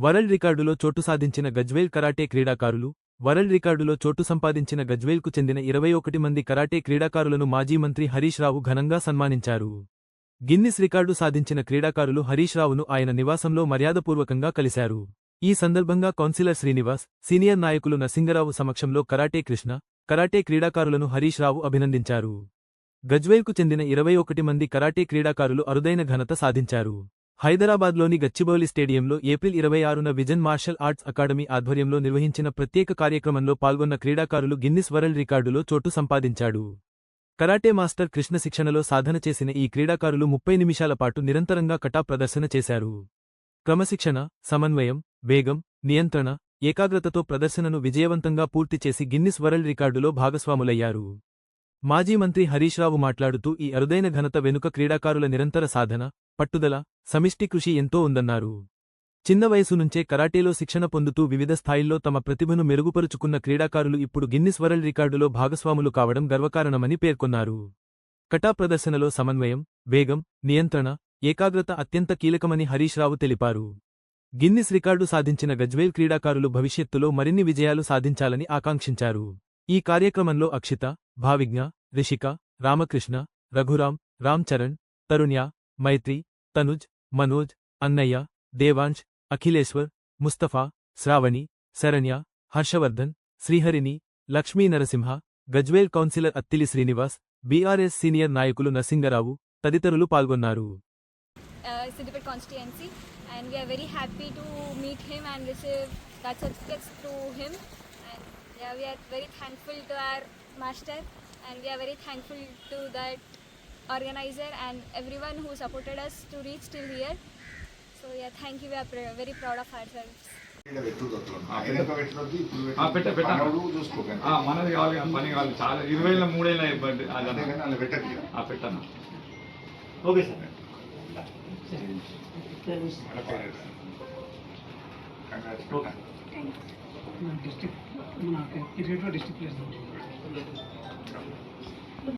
World రికార్డులో చోటు సాధించిన గజ్వేల్ కరాటే క్రీడాకారులు వరల్డ్ రికార్డులో చోటు సంపాదించిన గజ్వేల్కు చెందిన 21 మంది కరాటే క్రీడాకారులను మాజీ మంత్రి హరీష్ రావు ఘనంగా సన్మానించారు. గిన్నిస్ రికార్డు సాధించిన క్రీడాకారులు హరీష్ రావును ఆయన నివాసంలో మర్యాదపూర్వకంగా కలిశారు. ఈ సందర్భంగా కౌన్సిలర్ శ్రీనివాస్, సీనియర్ నాయకులు నరసింగరావు సమక్షంలో కరాటే కృష్ణ, కరాటే క్రీడాకారులను హరీష్ రావు అభినందించారు. గజ్వేల్కు చెందిన 21 మంది కరాటే క్రీడాకారులు అరుదైన ఘనత సాధించారు. హైదరాబాద్లోని గచ్చిబౌలి స్టేడియంలో ఏప్రిల్ 26న విజన్ మార్షల్ ఆర్ట్స్ అకాడమీ ఆధ్వర్యంలో నిర్వహించిన ప్రత్యేక కార్యక్రమంలో పాల్గొన్న క్రీడాకారులు గిన్నిస్ వరల్డ్ రికార్డులో చోటు సంపాదించాడు. కరాటే మాస్టర్ కృష్ణ శిక్షణలో సాధన చేసిన ఈ క్రీడాకారులు 30 నిమిషాల పాటు నిరంతరంగా కటా ప్రదర్శన చేశారు. క్రమశిక్షణ, సమన్వయం, వేగం, నియంత్రణ, ఏకాగ్రతతో ప్రదర్శనను విజయవంతంగా పూర్తి చేసి గిన్నిస్ వరల్డ్ రికార్డులో భాగస్వాములయ్యారు. మాజీ మంత్రి హరీష్ రావు మాట్లాడుతూ ఈ అరుదైన ఘనత వెనుక క్రీడాకారుల నిరంతర సాధన, పట్టుదల, సమిష్టి కృషి ఎంతో ఉందన్నారు. చిన్న వయసు నుంచే కరాటేలో శిక్షణ పొందుతూ వివిధ స్థాయిల్లో తమ ప్రతిభను మెరుగుపరుచుకున్న క్రీడాకారులు ఇప్పుడు గిన్నిస్ వరల్డ్ రికార్డులో భాగస్వాములు కావడం గర్వకారణమని పేర్కొన్నారు. కటా ప్రదర్శనలో సమన్వయం, వేగం, నియంత్రణ, ఏకాగ్రత అత్యంత కీలకమని హరీష్ రావు తెలిపారు. గిన్నిస్ రికార్డు సాధించిన గజ్వేల్ క్రీడాకారులు భవిష్యత్తులో మరిన్ని విజయాలు సాధించాలని ఆకాంక్షించారు. ఈ కార్యక్రమంలో అక్షిత, భావిజ్ఞ, రిషిక, రామకృష్ణ, రఘురాం, రామ్ చరణ్, తరుణ్య, మైత్రి, తనుజ్, మనోజ్, అన్నయ్య, దేవాంశ్, అఖిలేశ్వర్, ముస్తఫా, శ్రావణి, శరణ్య, హర్షవర్ధన్, శ్రీహరిని, Lakshmi Narasimha, Gajwel councillor Attili Srinivas, BRS senior నాయకులు నరసింగరావు తదితరులు పాల్గొన్నారు. Siddipet constituency, and we are very happy to meet him and receive that certificates to him. And yeah, we are very thankful to our master, and we are very thankful to that organizer and everyone who supported us to reach till here. So yeah, thank you. We are very proud of ourselves. మనది కావాలి పని కావాలి చాలా 20 ఏళ్ళ ఇబ్బంది పెట్టాను. Okay sir. District district place